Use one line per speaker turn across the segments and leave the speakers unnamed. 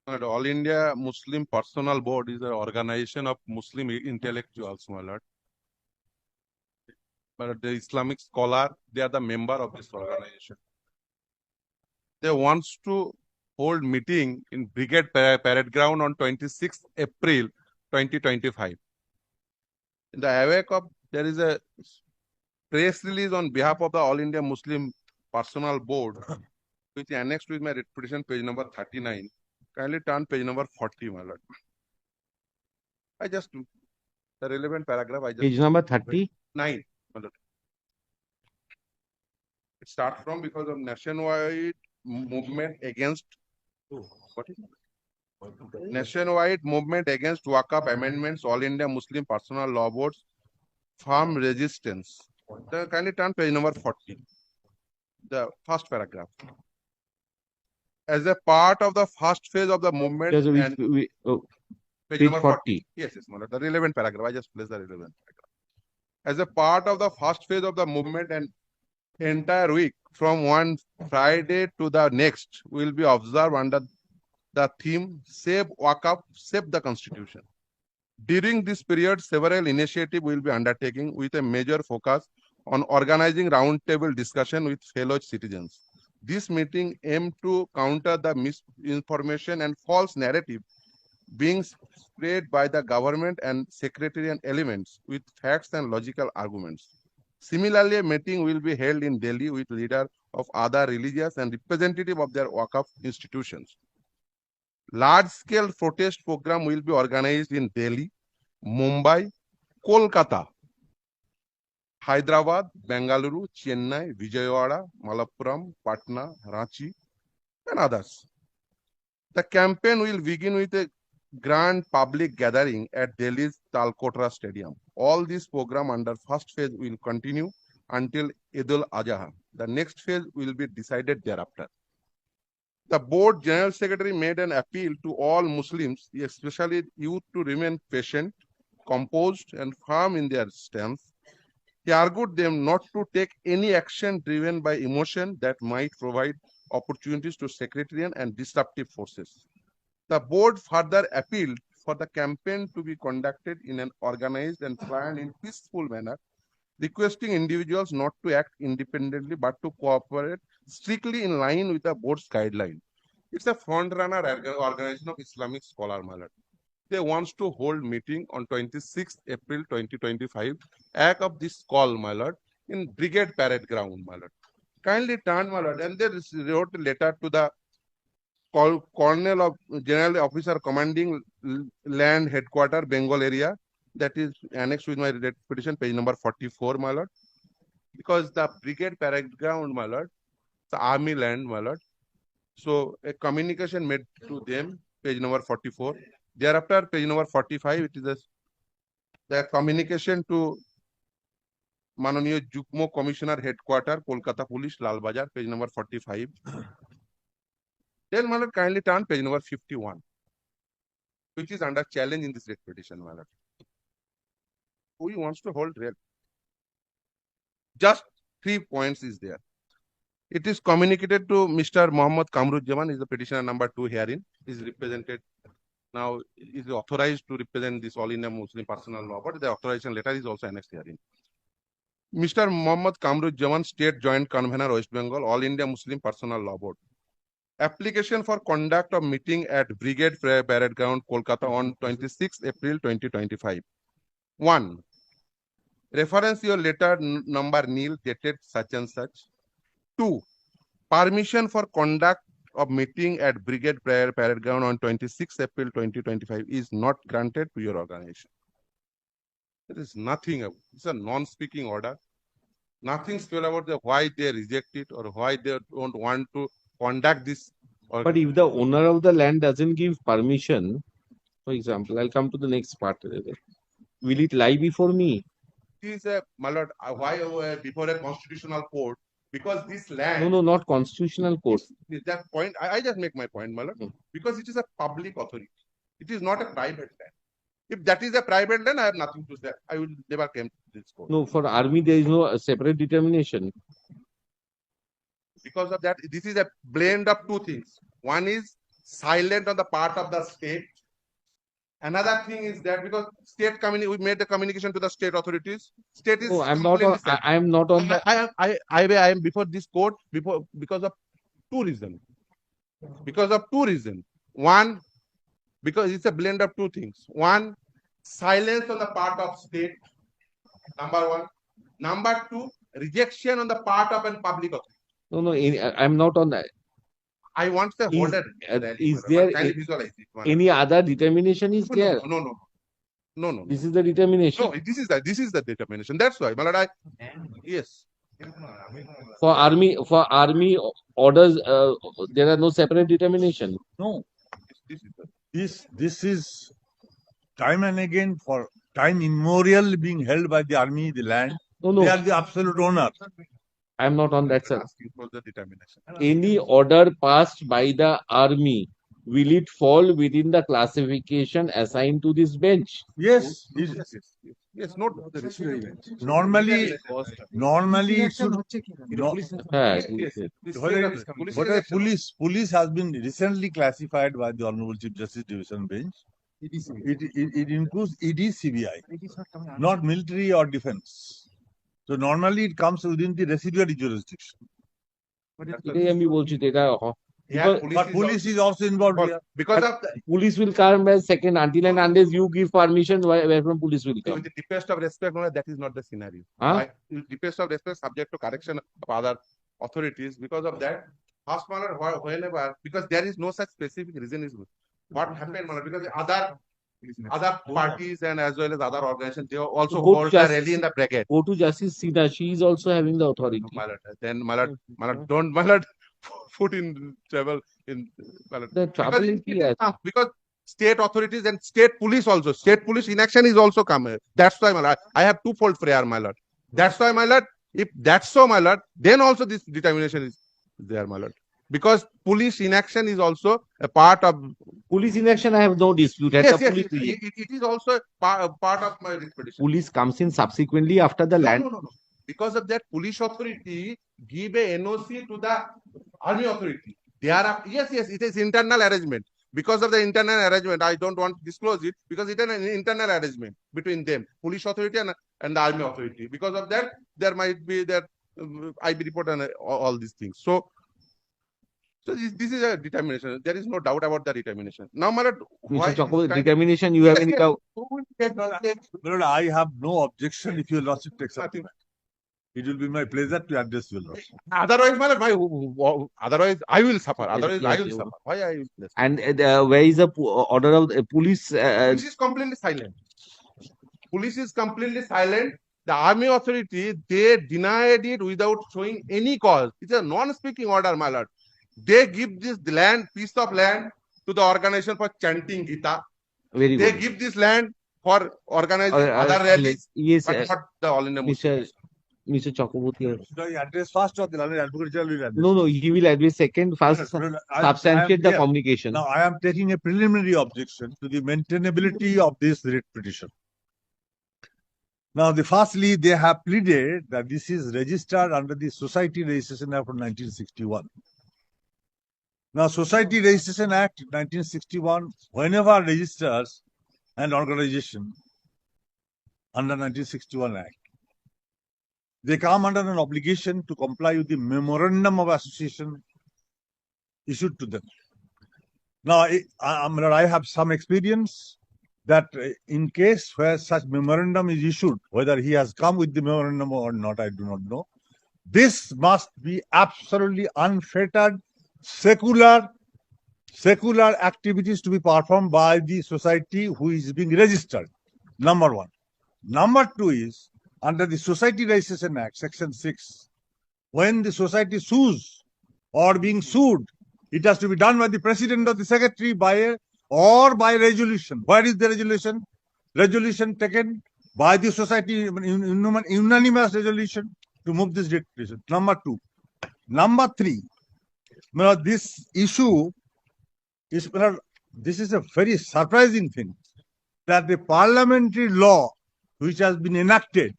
All India Muslim Personal Board is an organization of Muslim intellectuals, my lord. But the Islamic scholar, they are the member of this organization. They wants to hold meeting in Brigade Parade Ground on 26th April 2025. In the awake of, there is a press release on behalf of the All India Muslim Personal Board, which is annexed with my petition page number 39. Kindly turn page number 40, my lord. I just, the relevant paragraph, I just.
Page number 30.
9. It starts from because of nationwide movement against what is it? Nationwide movement against Waqf amendments, All India Muslim Personal Law Boards, firm resistance. Kindly turn page number 40, the first paragraph. As a part of the first phase of the movement,
Yes,
and page number 40. Yes, the relevant paragraph. I just placed the relevant paragraph. As a part of the first phase of the movement, and entire week from one Friday to the next will be observed under the theme Save Waqf, Save the Constitution. During this period, several initiatives will be undertaken with a major focus on organizing roundtable discussion with fellow citizens. This meeting aimed to counter the misinformation and false narrative being spread by the government and sectarian elements with facts and logical arguments. Similarly, a meeting will be held in Delhi with leaders of other religious and representative of their Waqf institutions. Large-scale protest program will be organized in Delhi, Mumbai, Kolkata, Hyderabad, Bengaluru, Chennai, Vijayawada, Malappuram, Patna, Ranchi, and others. The campaign will begin with a grand public gathering at Delhi's Talkotra Stadium. All this program under first phase will continue until Eid al-Adha. The next phase will be decided thereafter. The board general secretary made an appeal to all Muslims, especially youth, to remain patient, composed, and firm in their stance. He argued them not to take any action driven by emotion that might provide opportunities to sectarian and disruptive forces. The board further appealed for the campaign to be conducted in an organized and planned in peaceful manner, requesting individuals not to act independently but to cooperate strictly in line with the board's guideline. It's a front-runner organization of Islamic scholar, my lord. They wants to hold meeting on 26th April 2025, act of this call, my lord, in Brigade Parade Ground, my lord. Kindly turn, my lord, and they wrote a letter to the Colonel of General Officer Commanding Land Headquarter, Bengal area. That is annexed with my petition, page number 44, my lord. Because the Brigade Parade Ground, my lord, the army land, my lord. So a communication made to them, page number 44. Thereafter, page number 45, it is the communication to Mananiya Jukmo Commissioner Headquarter, Kolkata Police, Lal Bazar, page number 45. Then, my lord, kindly turn page number 51, which is under challenge in this petition, my lord. Who wants to hold real? Just 3 points is there. It is communicated to Mr. Mohammad Kamruzzaman, is the petitioner number 2 herein. Is represented now, is authorized to represent this All India Muslim Personal Law, but the authorization letter is also annexed herein. Mr. Mohammad Kamruzzaman, State Joint Convener, West Bengal, All India Muslim Personal Law Board. Application for conduct of meeting at Brigade Parade Ground, Kolkata on 26 April 2025. 1. Reference your letter number nil dated such and such. 2. Permission for conduct of meeting at Brigade Parade Ground on 26 April 2025 is not granted to your organization. There is nothing, it's a non-speaking order. Nothing special about why they reject it or why they don't want to conduct this.
But if the owner of the land doesn't give permission, for example, I'll come to the next part. Will it lie before me?
Is a, my lord, why before a constitutional court? Because this land.
No, not constitutional court.
That point, I just make my point, my lord. Because it is a public authority. It is not a private land. If that is a private land, I have nothing to say. I will never come to this court.
No, for army there is no separate determination.
Because of that, this is a blend of two things. One is silent on the part of the state. Another thing is that because we made the communication to the state authorities. State is
No, I'm not
completely
on.
silent.
I am not on the.
I am before this court because of two reasons. Because of two reasons. One, because it's a blend of two things. One, silence on the part of state. Number one. Number two, rejection on the part of a public authority.
No. I'm not on that.
I want the
Is-
holder.
is there
Can you
a-
visualize it?
Any other determination is
No,
there?
no.
This is the determination.
No, this is the determination. That's why, my lord, yes.
For army orders, there are no separate determination.
No,
This is the-
this is time and again for time immemorial being held by the army, the land.
No,
They
no.
are the absolute owner.
I'm not on that, sir.
asking for the determination.
Any order passed by the army, will it fall within the classification assigned to this bench?
Yes,
Yes, not
normally it should. No, whether police has been recently classified by the Honorable Chief Justice Division Bench. It includes ED, CBI, not military or defense. So normally it comes within the residuary jurisdiction.
এটাই আমি বলছি তো এটা
But police is also involved here.
because of the,
police will come as second until and unless you give permission where from police will come.
with the deepest of respect, no, that is not the scenario.
Huh?
With deepest of respect, subject to correction of other authorities. Because of that, first manner, whenever, because there is no such specific reason is what happened, manner, because the other parties and as well as other organizations, they also
Go
hold
just-
a rally in the brigade.
Go to Justice Sina, she is also having the authority.
My lord, then don't my lord put in trouble in my lord.
The trouble is here.
Because state authorities and state police inaction is also come. That's why, my lord, I have twofold prayer, my lord. That's why, my lord, if that's so, my lord, then also this determination is there, my lord. Because police inaction is also a part of.
Police inaction, I have no dispute.
Yes,
The police,
it is also a part of my expedition.
police comes in subsequently after the land.
No. Because of that, police authority give a NOC to the army authority. Yes, it is internal arrangement. Because of the internal arrangement, I don't want to disclose it because it is an internal arrangement between them, police authority and the army authority. Because of that, there might be that IB report and all these things. So this is a determination. There is no doubt about the determination. Now, my lord,
Mr. Chakraborty, determination, you have any doubt?
Lord, I have no objection if your lordship takes up. It will be my pleasure to address your lordship.
Otherwise, my lord, otherwise I will suffer. Otherwise, I
yes,
will
yes.
suffer. Why I will?
And where is the order of the police?
Police is completely silent. Police is completely silent. The army authority, they denied it without showing any cause. It's a non-speaking order, my lord. They give this piece of land to the organization for chanting Gita.
Very
They
good.
give this land for organizing other rallies,
Yes,
but not the all India Muslims.
Mr. Chakraborty.
Should I address first or the London Advocate General will address?
No, he will address second. First,
No, I am
substantiate the
here.
communication.
Now, I am taking a preliminary objection to the maintainability of this writ petition. Now, firstly, they have pleaded that this is registered under the Society Registration Act of 1961. Now, Society Registration Act 1961, whenever registers an organization under 1961 Act, they come under an obligation to comply with the memorandum of association issued to them. Now, I have some experience that in case where such memorandum is issued, whether he has come with the memorandum or not, I do not know. This must be absolutely unfettered, secular activities to be performed by the society who is being registered. Number one. Number two is, under the Society Registration Act, Section 6, when the society sues or being sued, it has to be done by the president or the secretary or by resolution. Where is the resolution? Resolution taken by the society, unanimous resolution to move this petition. Number two. Number three, this issue is, this is a very surprising thing, that the parliamentary law which has been enacted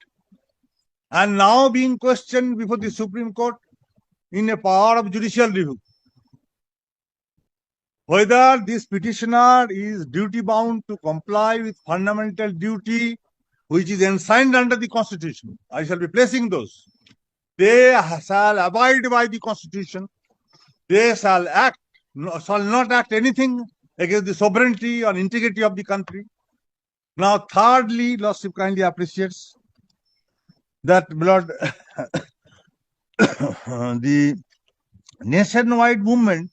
and now being questioned before the Supreme Court in a power of judicial review. whether this petitioner is duty bound to comply with fundamental duty which is enshrined under the Constitution. I shall be placing those. They shall abide by the Constitution. They shall not act anything against the sovereignty or integrity of the country. Now, thirdly, Lordship kindly appreciates that, Lord, the nationwide movement,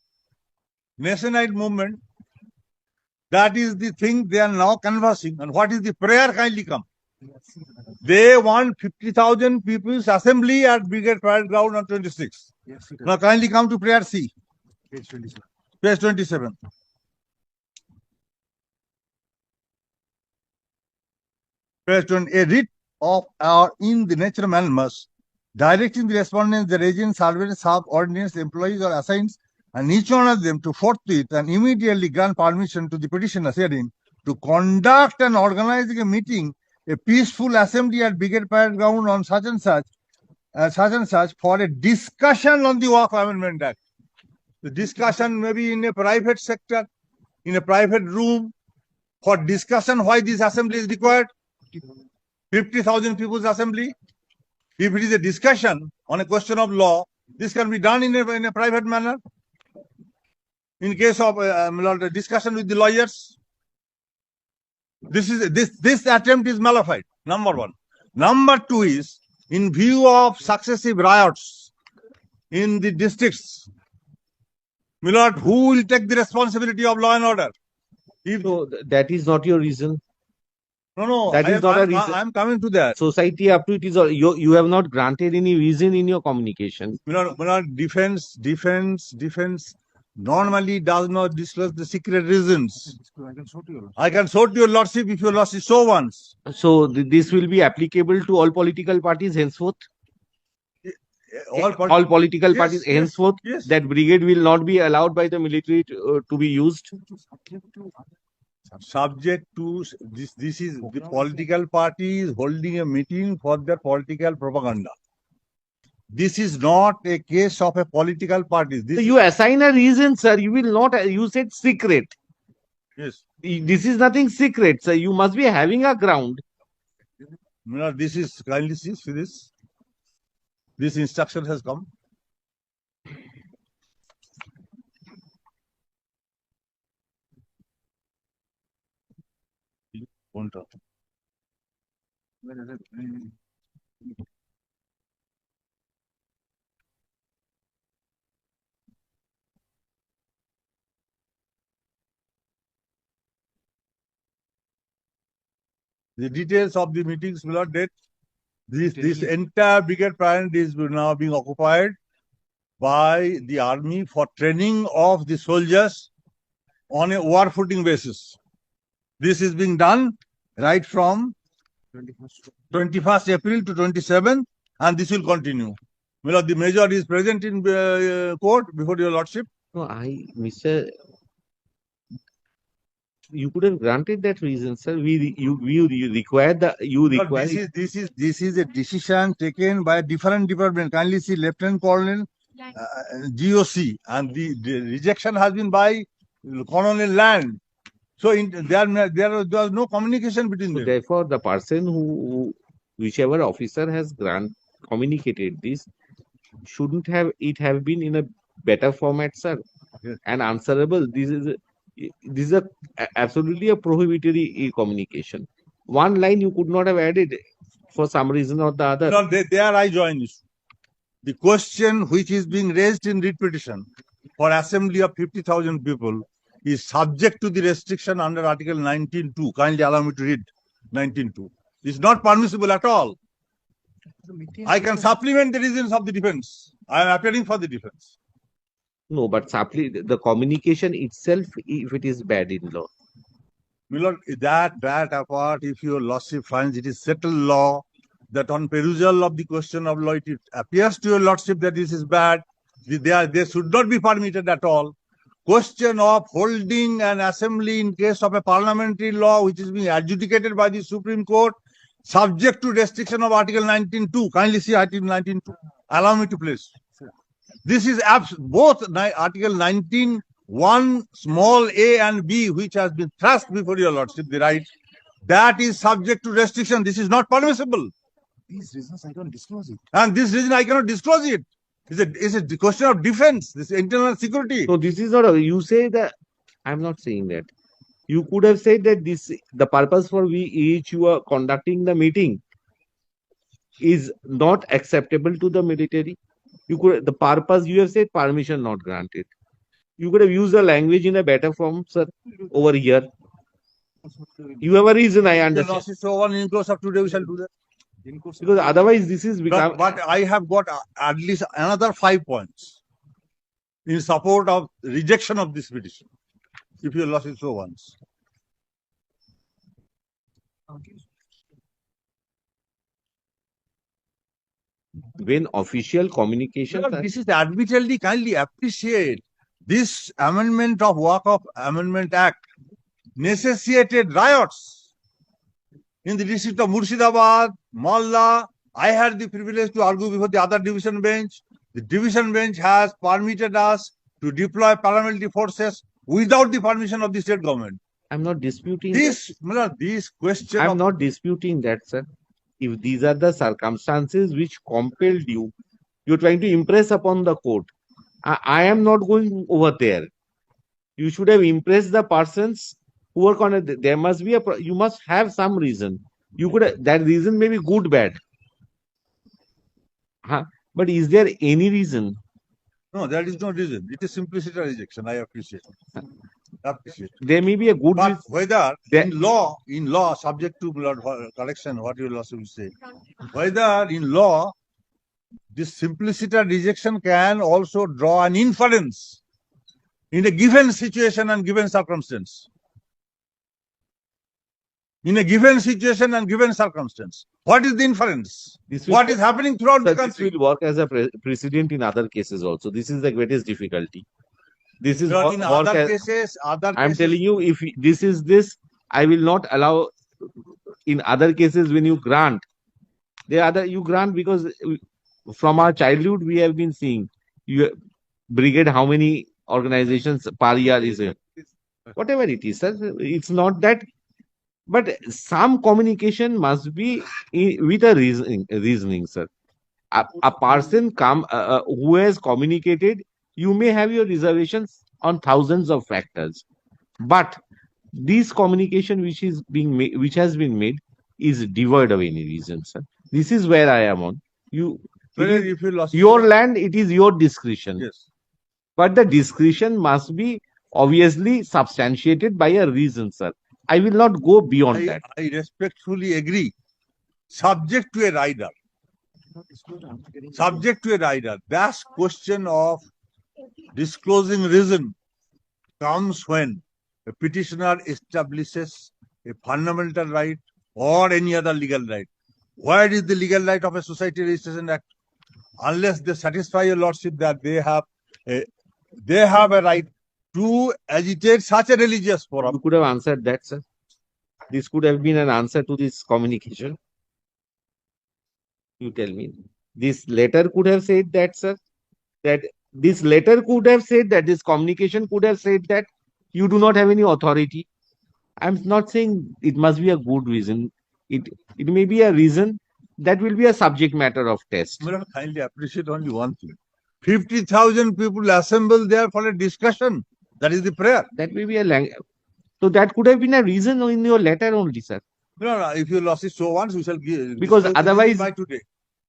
that is the thing they are now conversing. And what is the prayer? Kindly come. They want 50,000 people's assembly at Brigade Parade Ground on 26.
Yes,
Now, kindly come to prayer C,
page 27.
page 27. Page 20, a writ of or in the nature of mandamus, directing the respondents, the agents, servants, subordinates, employees, or assigns, and each one of them to forthwith and immediately grant permission to the petitioners herein to conduct and organizing a meeting, a peaceful assembly at Brigade Parade Ground on such and such for a discussion on the Waqf Amendment Act. The discussion may be in a private sector, in a private room, for discussion why this assembly is required. 50,000 people's assembly. If it is a discussion on a question of law, this can be done in a private manner. In case of a discussion with the lawyers, this attempt is nullified. Number one. Number two is, in view of successive riots in the districts, my lord, who will take the responsibility of law and order? If
So that is not your reason.
no,
that is not a reason.
I am coming to that.
Society up to it is all, you have not granted any reason in your communication.
My lord, defense normally does not disclose the secret reasons.
I can show to you.
I can show to your lordship if your lordship so wants.
So this will be applicable to all political parties henceforth. All political
Yes,
parties
yes,
henceforth.
yes.
That brigade will not be allowed by the military to be used.
Subject to this is the political party is holding a meeting for their political propaganda. This is not a case of a political party. This
So you assign a reason, sir. You will not. You said secret.
yes.
This is nothing secret, sir. You must be having a ground.
No, this is kindly see this. This instruction has come.
Where is it?
The details of the meetings will not date. This entire brigade parade is now being occupied by the army for training of the soldiers on a war footing basis. This is being done right from 21st April to 27th, and this will continue. Well, the major is present in court before your lordship.
No, Mr. You could have granted that reason, sir. You require the
But this is a decision taken by a different department. Kindly see Lieutenant Colonel GOC, and the rejection has been by Colonel Land. So there was no communication between
So
them.
therefore, the person whichever officer has communicated this, shouldn't have been in a better format, sir,
Yes.
and answerable. This is absolutely a prohibitory communication. One line you could not have added for some reason or the other.
No, there I join you. The question which is being raised in writ petition for assembly of 50,000 people is subject to the restriction under Article 19.2. Kindly allow me to read 19.2. It's not permissible at all. I can supplement the reasons of the defense. I am appearing for the defense.
No, but simply the communication itself, if it is bad in law.
Milord, that apart, if your lordship finds it is settled law, that on perusal of the question of law, it appears to your lordship that this is bad, they should not be permitted at all. Question of holding an assembly in case of a parliamentary law which is being adjudicated by the Supreme Court, subject to restriction of Article 19.2. Kindly see Article 19.2. Allow me to place. This is both Article 19.1 one small a and b which has been thrust before your lordship, the right, that is subject to restriction. This is not permissible.
These reasons I don't disclose it.
And this reason I cannot disclose it. It's a question of defense, this is internal security.
So this is not a, you say that I'm not saying that. You could have said that this the purpose for which you are conducting the meeting is not acceptable to the military. You could the purpose you have said permission not granted. You could have used the language in a better form, sir, over here. You have a reason, I
The
understand.
losses so on in course of today we shall do that.
In course of
Because otherwise this is become
But I have got at least another 5 points in support of rejection of this petition. If your lordship so wants.
when official communications
Lord,
are
this is admittedly kindly appreciate. This amendment of Work of Amendment Act necessitated riots in the district of Murshidabad, Malda. I had the privilege to argue before the other division bench. The division bench has permitted us to deploy paramilitary forces without the permission of the state government.
I'm not disputing that.
This question
I'm
of
not disputing that, sir. If these are the circumstances which compelled you, you're trying to impress upon the court. I am not going over there. You should have impressed the persons who work on it. There must be you must have some reason. You could that reason may be good, bad. Huh? But is there any reason?
no, there is no reason. It is simplicity rejection. I appreciate. Appreciate.
There may be a good
But
reason.
whether
There-
in law, subject to correction, what you also will say, whether in law, this simplicity rejection can also draw an inference in a given situation and given circumstance. In a given situation and given circumstance, what is the inference?
This will,
What is happening throughout
sir,
the
this
country?
will work as a precedent in other cases also. This is the greatest difficulty. This is
Because in
work
other
as,
cases,
I'm telling you, if this is this, I will not allow. In other cases, when you grant, there are other you grant because from our childhood we have been seeing you brigade how many organizations per year is it? Whatever it is, sir. It's not that, but some communication must be with a reasoning, sir. A person who has communicated, you may have your reservations on thousands of factors, but this communication which is being made, which has been made, is devoid of any reason, sir. This is where I am on. You, it
Whether
is
if you lost
your land, it is your discretion,
yes.
but the discretion must be obviously substantiated by a reason, sir. I will not go beyond that.
I respectfully agree. Subject to a rider. Subject to a rider. That question of disclosing reason comes when a petitioner establishes a fundamental right or any other legal right. Where is the legal right of a Society Registration Act? Unless they satisfy your lordship that they have a right to agitate such a religious forum.
You could have answered that, sir. This could have been an answer to this communication. You tell me. This letter could have said that, sir. That this letter could have said that, this communication could have said that you do not have any authority. I'm not saying it must be a good reason. It may be a reason that will be a subject matter of test.
I kindly appreciate only one thing. 50,000 people assembled there for a discussion. That is the prayer.
That may be a language. So that could have been a reason in your letter only, sir.
No, if your lordship so wants, we shall give.
Because otherwise,
by today.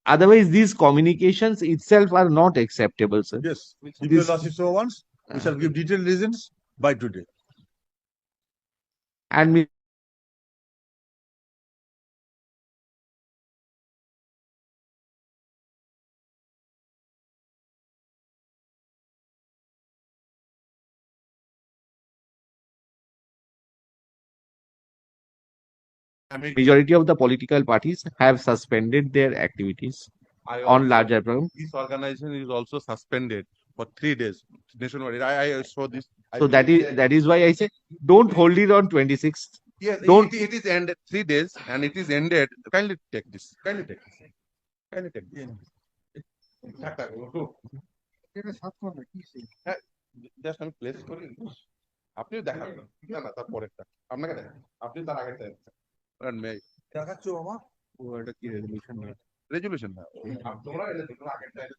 Otherwise, these communications itself are not acceptable, sir.
Yes. If your lordship so wants, we shall give detailed reasons by today.
And majority of the political parties have suspended their activities on larger programs.
This organization is also suspended for 3 days nationwide. I saw this.
So that is why I say don't hold it on 26th.
Yes,
Don't-
it is ended 3 days and it is ended. Kindly take this. Kindly take this. Kindly take this. Just আমি place করি আপনিও দেখাবেন না না তার পরেরটা আপনাকে দেখান আপনি তার আগেরটা দেখান মে
দেখাচ্ছ মামা
ও এটা কি রেজলিউশন না
রেজুলেশন না তোমরা এলে তোমরা আগেরটা এলে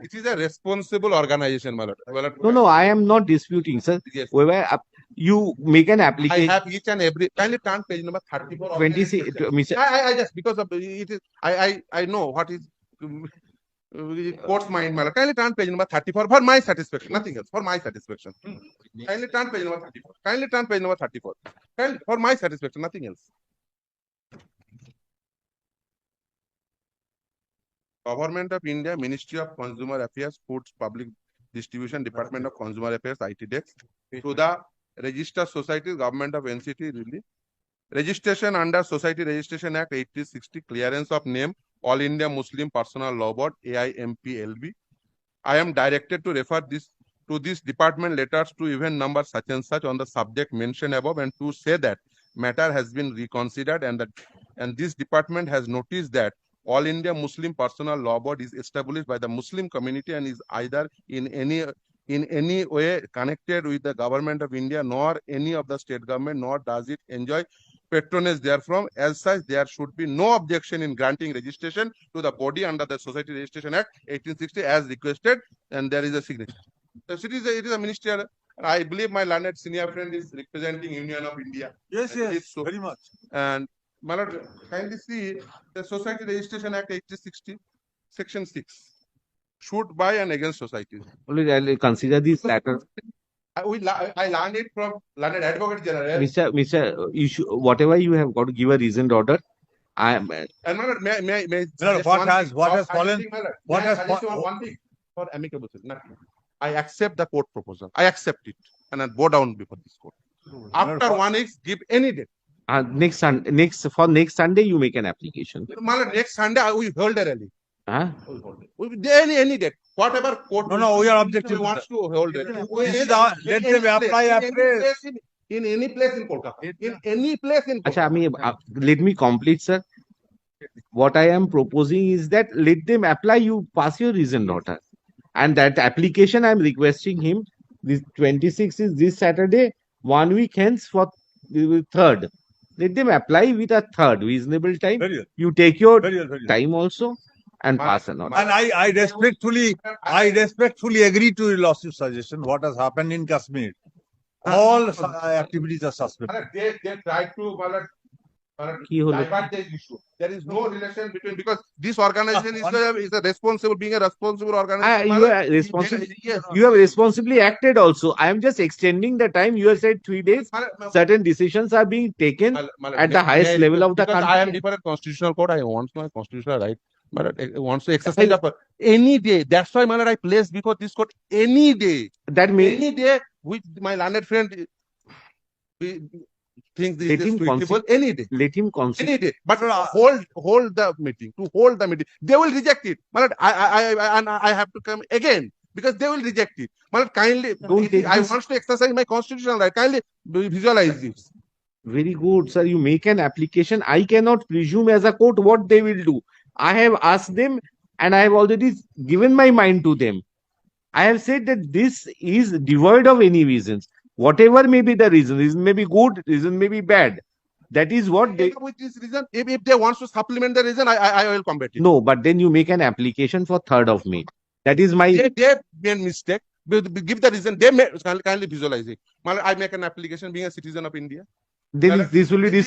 it is a responsible organization my lord. Well,
No, no, I am not disputing, sir.
yes.
Whether you make an
I
application,
have each and every kindly turn page number 34 of
26, Mr.
I just because of it is I know what is court's mind my lord. Kindly turn page number 34 for my satisfaction nothing else for my satisfaction kindly turn page number 34 kindly turn page number 34 kindly for my satisfaction nothing else. Government of India, Ministry of Consumer Affairs, Foods, Public Distribution, Department of Consumer Affairs, IT Dex, to the registered society, Government of NCT, really. Registration under Society Registration Act 1860, clearance of name, All India Muslim Personal Law Board, AIMPLB. I am directed to refer to this department letters to event number such and such on the subject mentioned above and to say that matter has been reconsidered and this department has noticed that All India Muslim Personal Law Board is established by the Muslim community and is either in any way connected with the government of India nor any of the state government nor does it enjoy patronage therefrom. As such, there should be no objection in granting registration to the body under the Society Registration Act 1860 as requested, and there is a signature. So it is a ministerial. I believe my learned senior friend is representing Union of India.
yes
I believe
yes
so.
very much
And my lord, kindly see the Society Registration Act 1860, Section 6. Shoot by and against societies.
Only I'll consider this letter.
I learned it from learned Advocate General.
Mr. You should, whatever you have got to give a reasoned order. I am,
And my lord, may
No,
just
what
one
has-
thing,
what
for
has fallen-
suggesting, my lord,
what
may I
has
suggest
fa-
you one thing for amicable session? Nothing. I accept the court proposal. I accept it and I bow down before this court. After 1 week, give any date.
next Sunday you make an application.
My lord, next Sunday we hold a rally.
Huh?
Any date, whatever court.
No, we are objective to
wants to hold it.
This is our- let them apply afresh.
In any place in Kolkata. In any place in
Acha,
Kolkata.
let me complete, sir. What I am proposing is that let them apply, you pass your reasoned order. And that application I am requesting him, this 26 is this Saturday, 1 week hence for the 3rd. Let them apply with a 3rd reasonable time.
very well
You take your
very well very well
time also and pass an order.
and I respectfully agree to your lawsuit suggestion what has happened in Kashmir all activities are suspended
They try to
কি হলো?
divert this issue. There is no relation between because this organization is a responsible being a responsible organization.
You are responsible.
Yes.
You have responsibly acted also. I am just extending the time. You have said 3 days. Certain decisions are being taken at the highest level of the
because
country.
I am different constitutional court. I want my constitutional right. But I wants to exercise of any day. That's why, man, I placed before this court any day.
That may
Any day, which my learned friend thinks this
Let
is
him
suitable. Any day.
let him consider.
Any day, but hold the meeting. To hold the meeting, they will reject it. Malad, I have to come again because they will reject it. Malad, kindly,
Don't take
I
this-
want to exercise my constitutional right. Kindly visualize this.
Very good, sir. You make an application. I cannot presume as a court what they will do. I have asked them and I have already given my mind to them. I have said that this is devoid of any reasons. Whatever may be the reason may be good, reason may be bad. That is what they.
With this reason, if they want to supplement the reason, I will combat it.
No, but then you make an application for 3rd of May. That is my.
They made mistake. Give the reason. They may kindly visualize it. Malad, I make an application being a citizen of India.
Then this will be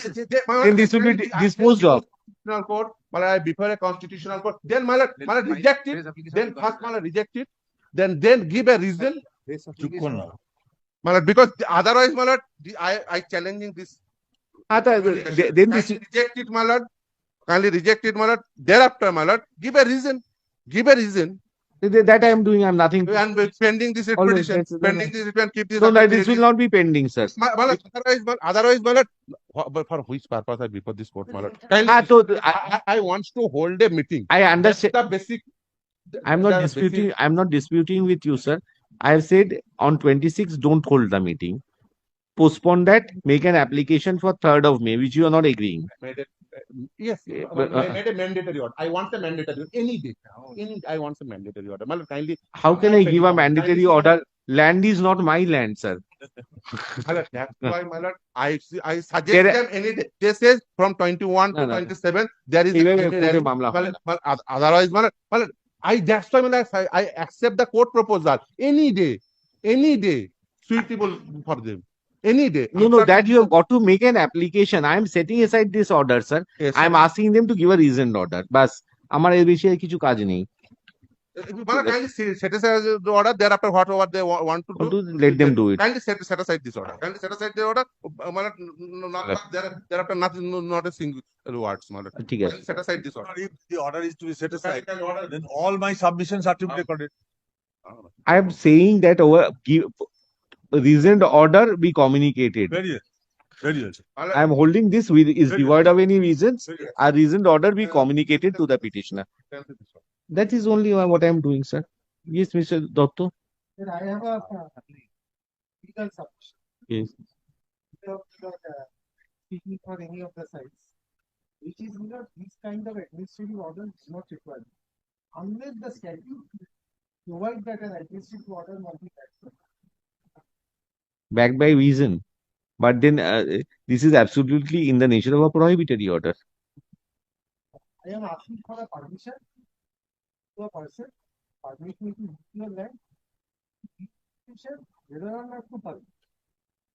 then this will be disposed of.
Constitutional court, Malad, before a constitutional court, then Malad reject it, then first Malad reject it, then give a reason,
চুপ কর না।
Malad, because otherwise, Malad, I challenging this.
Then this
Kindly reject it, Malad. Kindly reject it, Malad. Thereafter, Malad, give a reason. Give a reason.
that I am doing. I am nothing.
And pending this
Always,
petition,
that's-
pending this and keep this.
No, no, this will not be pending, sir.
Malad, otherwise, Malad, but for which purpose I before this court, Malad?
So
I want to hold a meeting.
I understand.
The basic.
I'm not
the
disputing.
basic-
I'm not disputing with you, sir. I have said on 26, don't hold the meeting. Postpone that. Make an application for 3rd of May, which you are not agreeing.
Yes,
but,
made a mandatory order. I want a mandatory any day. I want a mandatory order. Matlab, kindly.
how can I give a
Kindly
mandatory
see-
order? Land is not my land, sir.
Matlab, that's why, matlab, I suggest
There-
them any day. They say from 21
No,
to
no.
27 there is
Even
any
court
rally.
mamla hoy na.
Otherwise, that's why I accept the court proposal any day, suitable for them, any day.
No, that you have got to make an application. I am setting aside this order, sir.
Yes,
I am asking them to give a reasoned order. বাস আমার এর বেশি আর কিছু কাজ নেই।
kindly set aside the order. Thereafter, whatever they want to do,
Let them do it.
kindly set aside this order. Kindly set aside the order. Thereafter, nothing, not a single words.
ঠিক আছে।
Set aside this order.
If the order is to be set aside, then all my submissions are to be recorded.
I am saying that over reasoned order be communicated.
Very well. Very well. sir.
I am holding this with is
Very
devoid of any reasons.
Very well.
A reasoned order be communicated to the petitioner. That is only what I am doing, sir. Yes, Mr. Dotto.
Then I have a legal submission.
Yes.
Without speaking for any of the sides, which is this kind of administrative order is not required. Unless the statute provides that an administrative order must be accepted.
Backed by reason. But then this is absolutely in the nature of a prohibitory order.
I am asking for a permission to a person, permission to use your land, whether or not to permit.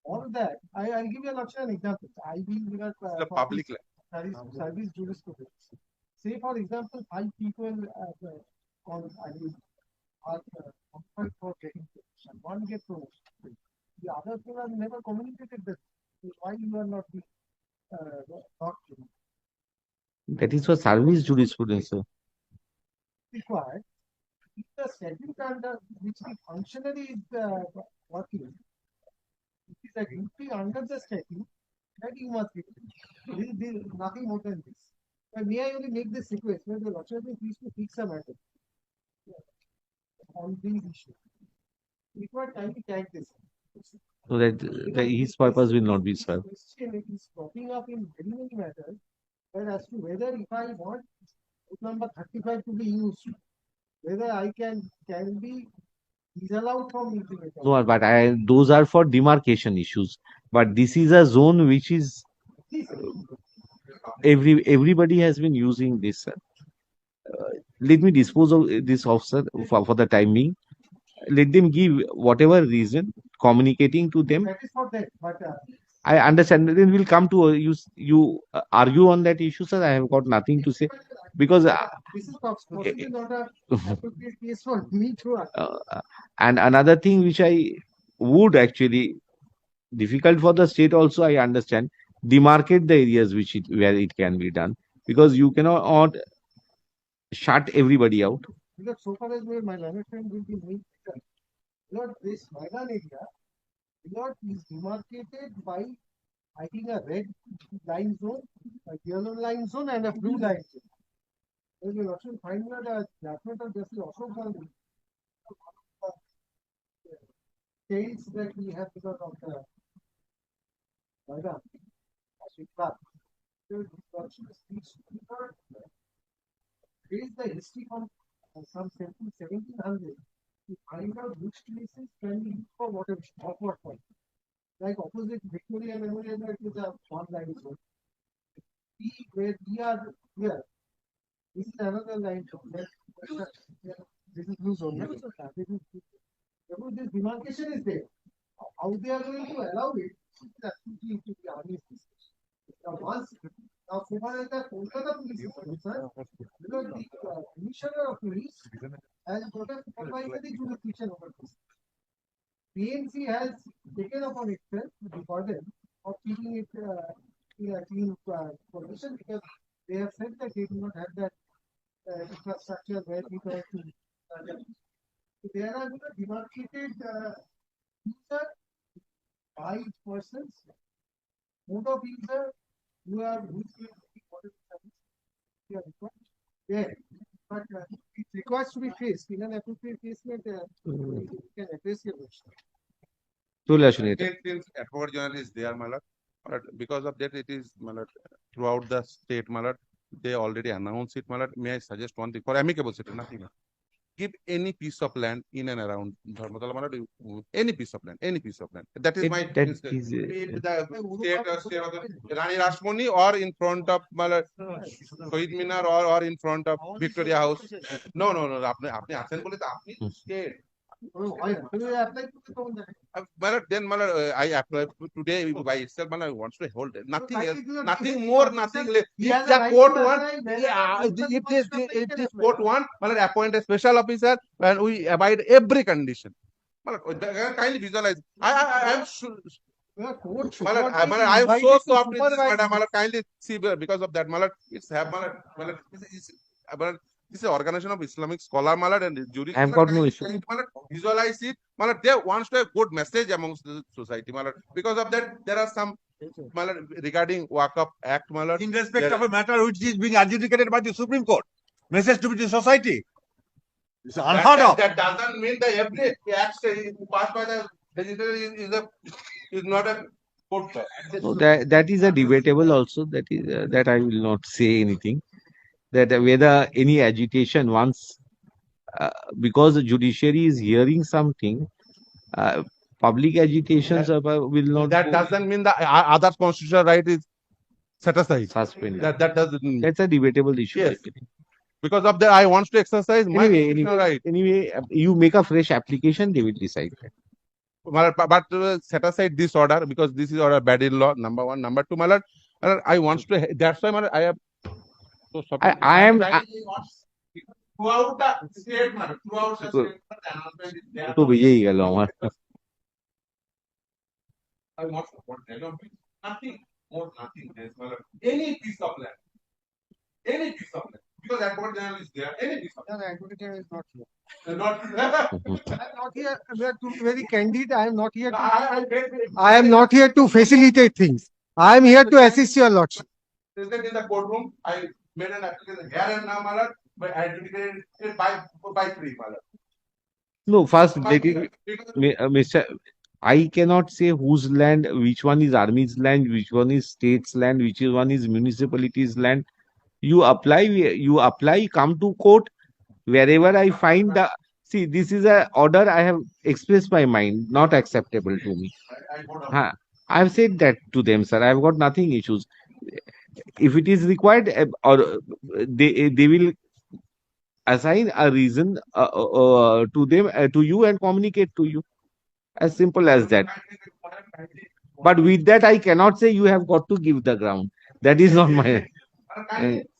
All that, I'll give you an example. I will
The public
service jurisprudence. Say, for example, 5 people are offered for getting promotion. One gets promotion. The other two have never communicated this. Why you are not not
That is for service jurisprudence, sir.
required? If the statute under which the functionary is working, it is a duty under the statute that you must be. This nothing more than this. But may I only make this request? Where the Lordship is pleased to fix a matter on these issues. Required kindly tag this.
So that his purpose will not be served.
Question is cropping up in very many matters, but as to whether if I want route number 35 to be used, whether I can be disallowed from using it.
No, but those are for demarcation issues. But this is a zone which is everybody has been using this, sir. Let me dispose of this officer for the time being. Let them give whatever reason communicating to them.
That is for that, but
I understand. Then we'll come to you argue on that issue, sir. I have got nothing to say because
this is possibly not a appropriate case for me to
and another thing which I would actually difficult for the state also, I understand, demarcate the areas where it can be done because you cannot shut everybody out.
because so far as my management will be made clear, this Maidan area is demarcated by I think a red line zone, a yellow line zone, and a blue line zone. When you also find that judgment of justice also found change that we have because of the Maidan. Trace the history from some 1700 to find out which places can be used for water of what point. Like opposite Victoria Memorial, it is a one line zone. Where we are here, this is another line zone. This is blue zone. This demarcation is there. How they are going to allow it? Absolutely to be honest. Now, once now, so far as the Kolkata police is concerned, because the commissioner of police has got a supervisory jurisdiction over this. PNC has taken upon itself the burden of keeping it in a clean condition because they have said that they do not have that infrastructure where people have to. So there are demarcated user, 5 persons, mode of user who are who's going to be water service. Yeah, but it requires to be faced in an appropriate placement. You can address your question.
চলে আসুন এটা
Since advocate general is there, my lord, But because of that, it is throughout the state. They already announced it. May I suggest one thing for amicable city? Nothing else. Give any piece of land in and around Dharmatala, any piece of land, any piece of land. That is my
That
mistake.
is
Be it the state of Rani Rashmoni or in front of Shahid Minar or in front of Victoria House. No. আপনি আছেন বলে তো আপনি state. Then I apply today by itself. Wants to hold it. Nothing else, nothing more, nothing less. If the court wants, if this court wants, appoint a special officer and we abide every condition. Kindly visualize. I am sure. I am so soft with this, madam. Kindly see because of that. It's have this is an organization of Islamic scholar and jurists.
I have got no issue.
Visualize it. They wants to have good message amongst the society. Because of that, there are some regarding Waqf Act.
In respect of a matter which is being adjudicated by the Supreme Court, message to the society. It's unheard of.
That doesn't mean that every act passed by the legislature is not a court.
So that is a debatable also. That is that I will not say anything. That whether any agitation once because the judiciary is hearing something, public agitations will not
That
go
doesn't mean that other constitutional right is set aside.
suspended.
That doesn't mean.
That's a debatable issue.
Yes.
Actually.
Because of that, I want to exercise my
Anyway,
constitutional right.
Anyway, you make a fresh application, they will decide that.
But set aside this order because this is order bad in law. Number one, number two, I want to. That's why I have. So
I am.
Throughout the state, throughout the state, the announcement is there.
তো বুঝেই গেল আমার।
I want to put nothing more, nothing less. Any piece of land, because Advocate General is there. Any piece of land.
The Advocate General is not here.
Not.
I am not here. We are to be very candid. I am not here.
I
I am not here to facilitate things. I am here to assist your lordship.
Present in the courtroom. I made an application here and now, but I adjudicated it by free,
No, first, Mr. I cannot say whose land, which one is army's land, which one is state's land, which one is municipality's land. You apply, come to court. Wherever I find the see, this is a order I have expressed my mind, not acceptable to me. I have said that to them, sir. I have got nothing issues. If it is required, or they will assign a reason to them to you and communicate to you. As simple as that. But with that, I cannot say you have got to give the ground. That is not my.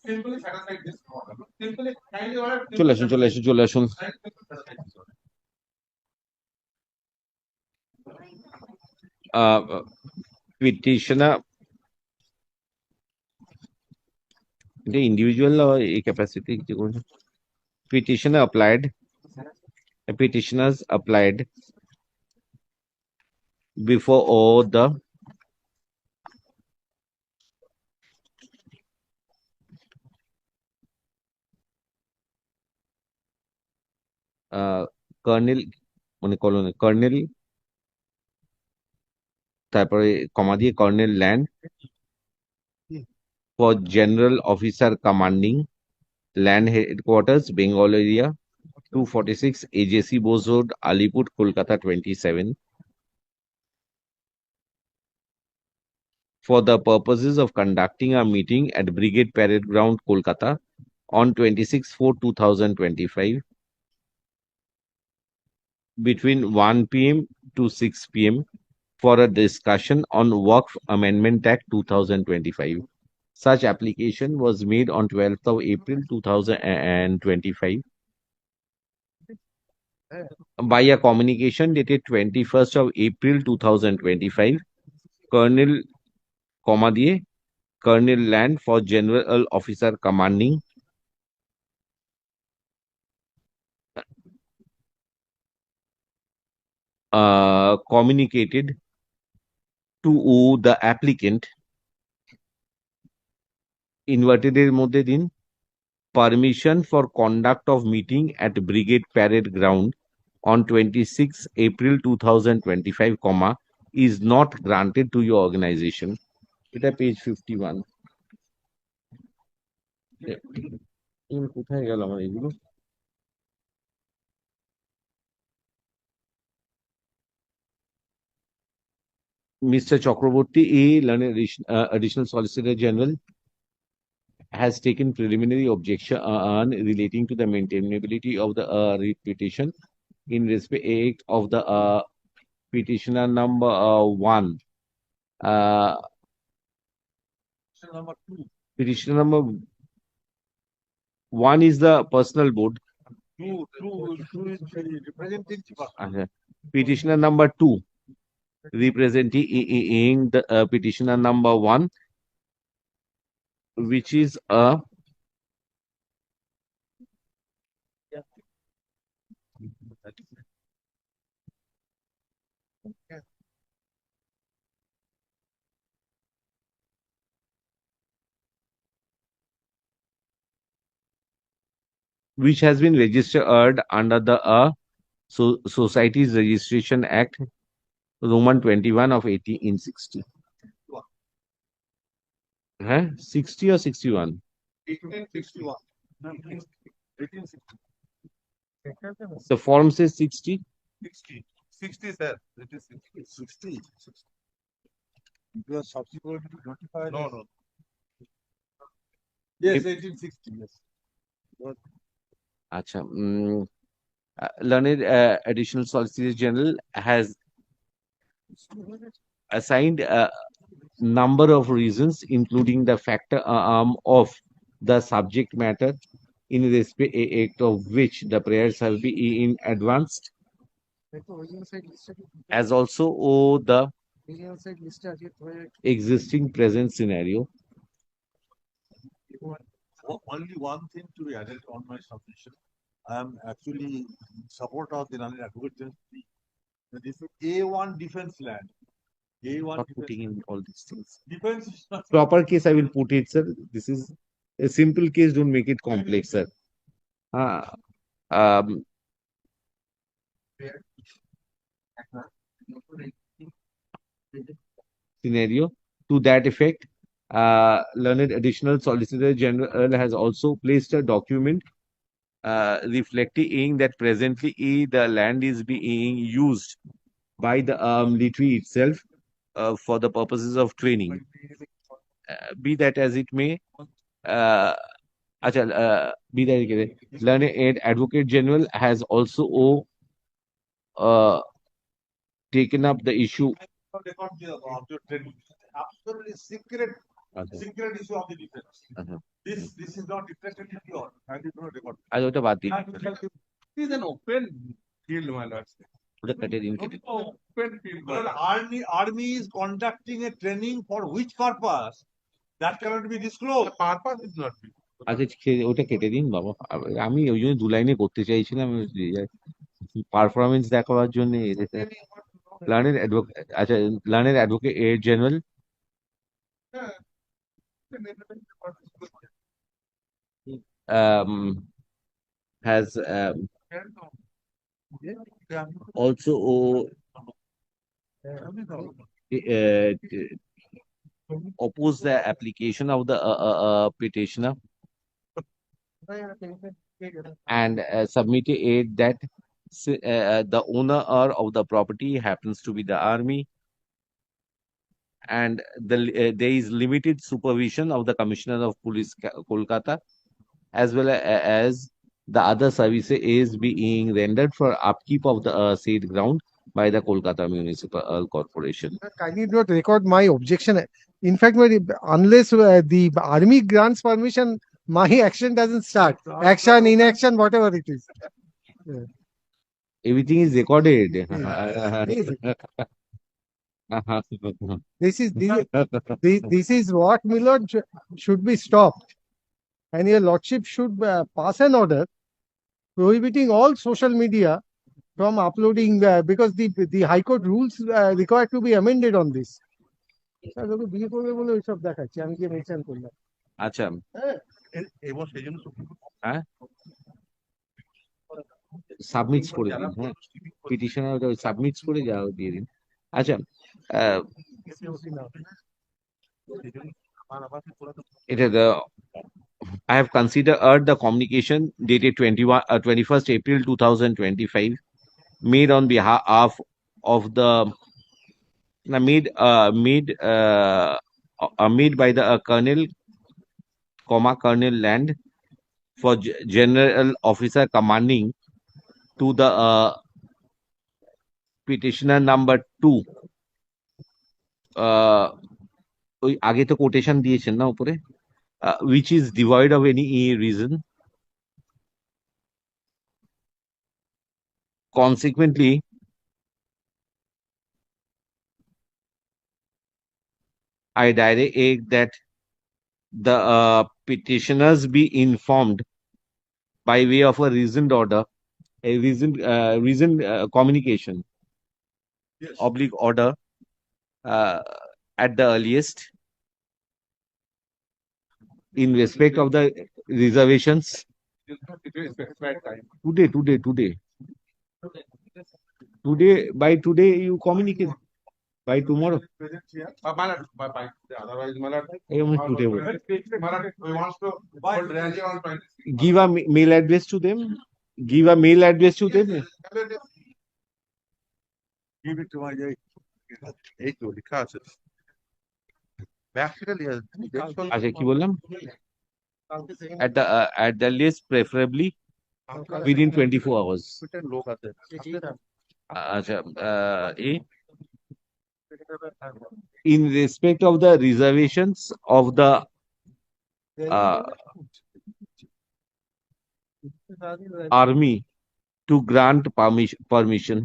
Simply satisfy this order. Simply kindly order.
চলে আসুন। Petitioner, the individual or a capacity. Petitioners applied before all the colonel তারপরে কমা দিয়ে colonel land for general officer commanding land headquarters Bengal area 246 AJC Bose Road Alipur Kolkata 27 for the purposes of conducting a meeting at Brigade Parade Ground Kolkata on 26/4/2025 between 1 p.m. to 6 p.m. for a discussion on Waqf Amendment Act 2025. Such application was made on 12th of April 2025 by a communication dated 21st of April 2025. Colonel Land for General Officer Commanding communicated to the applicant inverted মধ্যে দিন permission for conduct of meeting at Brigade Parade Ground on 26 April 2025, is not granted to your organization. এটা page 51। কোথায় গেল আমার এগুলো? Mr. Chakraborty A. Learned Additional Solicitor General has taken preliminary objection relating to the maintainability of the writ petition in respect of the petitioner number 1.
Number 2.
Petitioner number 1 is the personal board.
Two is the representing person.
Petitioner number 2 representing the petitioner number 1, which is a which has been registered under the Societies Registration Act Roman 21 of 1860. 60 or 61?
1861. 1860.
The form says 60.
60, sir. It is 60. It was subsequently notified. No. Yes, 1860. Yes.
Acha. Learned Additional Solicitor General has assigned a number of reasons, including the factor of the subject matter in respect of which the prayers have been advanced, as also the existing present scenario.
Only one thing to be added on my submission. I am actually in support of the Learned Advocate General. This is A1 defense land. A1
Not
defense
putting in all these things.
defense is not
Proper case, I will put it, sir. This is a simple case. Don't make it complex, sir. Scenario to that effect. Learned Additional Solicitor General has also placed a document reflecting that presently the land is being used by the military itself for the purposes of training. Be that as it may, Learned Advocate General has also taken up the issue.
record of your training. Absolutely secret issue of the defense. This is not reflected in your and you don't record.
ওটা বাদ দিন।
It is an open field, my lord.
ওটা কেটে দিন।
Open field. Well, army is conducting a training for which purpose? That cannot be disclosed.
The purpose is not big.
আচ্ছা ওটা কেটে দিন বাবা। আমি ওই জন্য 2 লাইনে করতে চাইছিলাম, পারফরমেন্স দেখাবার জন্য। Learned Advocate General has also opposed the application of the petitioner and submitted that the owner of the property happens to be the army, and there is limited supervision of the Commissioner of Police Kolkata, as well as the other services is being rendered for upkeep of the said ground by the Kolkata Municipal Corporation.
Kindly do not record my objection. In fact, unless the army grants permission, my action doesn't start. Action, inaction, whatever it is.
Everything is recorded.
This is what, my lord, should be stopped. And your lordship should pass an order prohibiting all social media from uploading because the High Court rules require to be amended on this. বিয়ে করবে বলে ওইসব দেখাচ্ছি, আমি কি mention করলাম।
আচ্ছা, হ্যাঁ সাবমিটস করে দিন। হ্যাঁ, পিটিশনার সাবমিটস করে যাও দিয়ে দিন। আচ্ছা, It is I have considered the communication dated 21st April 2025 made on behalf of the made by the Colonel, Colonel Land for General Officer commanding to the petitioner number 2. ওই আগে তো quotation দিয়েছেন না উপরে, which is devoid of any reason. Consequently, I direct that the petitioners be informed by way of a reasoned order, a reasoned communication,
Yes.
oblique order, at the earliest, in respect of the reservations. Today, by today, you communicate. By tomorrow.
Otherwise, my lord,
Today.
we want to hold rally on 20.
Give a mail address to them. Give a mail address to them.
Give it to my
এই তো লেখা আছে ব্যাকসাইডে লেখা আছে
আচ্ছা কি বললাম? At the least, preferably within 24 hours.
লোক আছে
আচ্ছা in respect of the reservations of the army to grant permission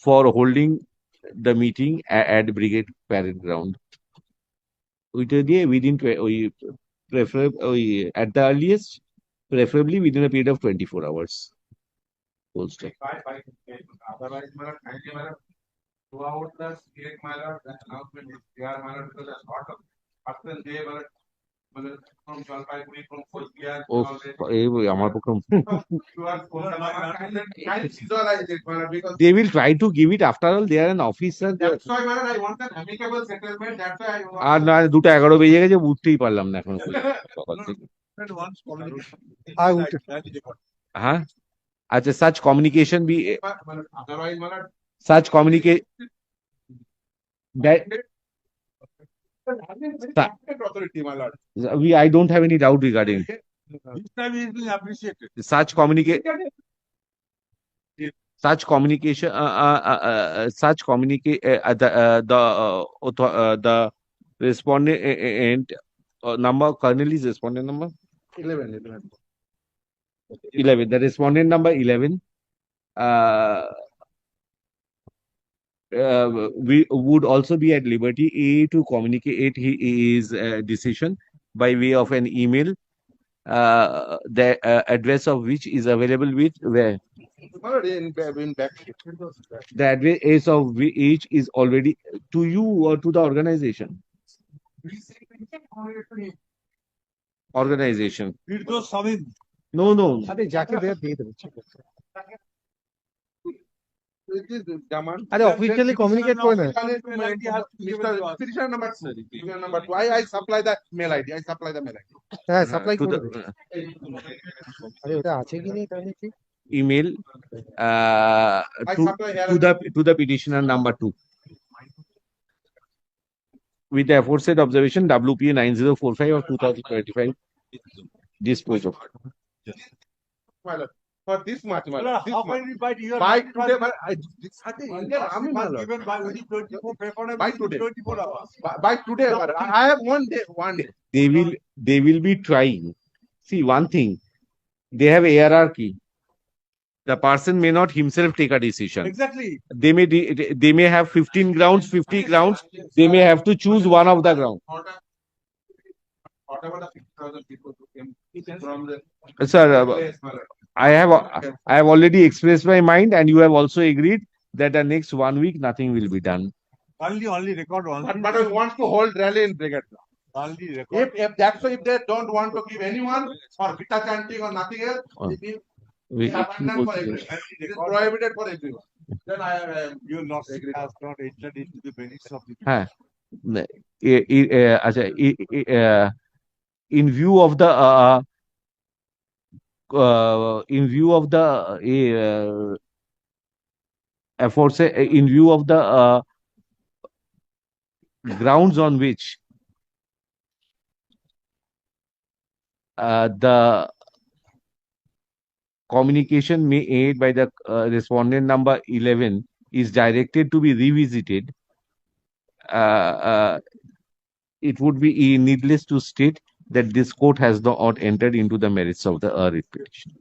for holding the meeting at Brigade Parade Ground. Within at the earliest, preferably within a period of 24 hours. Full stop.
otherwise my lord, kindly my lord, throughout the state my lord, the announcement is there my lord, because there's a lot of person there my lord, from Jalpaiguri, from Coachbihar,
Oh, আমার পক্ষে
you are kindly visualize it my lord, because
they will try to give it. After all, they are an officer.
that's why my lord, I want an amicable settlement, that's why I want
আর না 2:11 বেজে গেছে, উঠতেই পারলাম না এখন সকাল থেকে।
once communication.
হ্যাঁ আচ্ছা, such communication be
otherwise my lord,
such communicate that
authority my lord.
I don't have any doubt regarding
This time is being appreciated.
such communicate such communication the respondent number, Colonel is respondent number 11, the respondent number 11, we would also be at liberty to communicate his decision by way of an email, the address of which is available with where
My lord, in back
the address of which is already to you or to the organization.
Read those Samim.
No.
আরে যাকে দেয়া দিয়ে দেবে ঠিক আছে
আরে
officially communicate করে না।
petition number 2. I supply the mail ID.
হ্যাঁ সাপ্লাই
to
করে
the
দেবে আরে ওটা আছে কি নেই তাহলে ঠিক
email
I
to
supply here.
to the petitioner number 2 with the aforesaid observation WPA 9045 of 2025 dispose of.
My lord, for this much, my lord. This
How
much.
can we buy here?
By today, my this Indian Army, my lord.
Given by within 24 paper
By today.
24 hours.
By today, my lord. I have one day.
They will be trying. See one thing, they have hierarchy. The person may not himself take a decision.
Exactly.
They may have 15 grounds, 50 grounds. They may have to choose one of the ground.
Whatever the 6,000 people who came from the
Sir,
place, my lord.
I have already expressed my mind, and you have also agreed that the next 1 week nothing will be done.
Only record only.
But I want to hold rally in brigade.
Only record.
If that's why if they don't want to give anyone or Vita chanting or nothing else,
Oh.
it is
We
abandoned for everyone. It is prohibited for everyone. Then I am
Your lordship has not entered into the merits of the
হ্যাঁ अच्छा, in view of the aforesaid, in view of the grounds on which the communication made by the respondent number 11 is directed to be revisited, it would be needless to state that this court has not entered into the merits of the writ petition.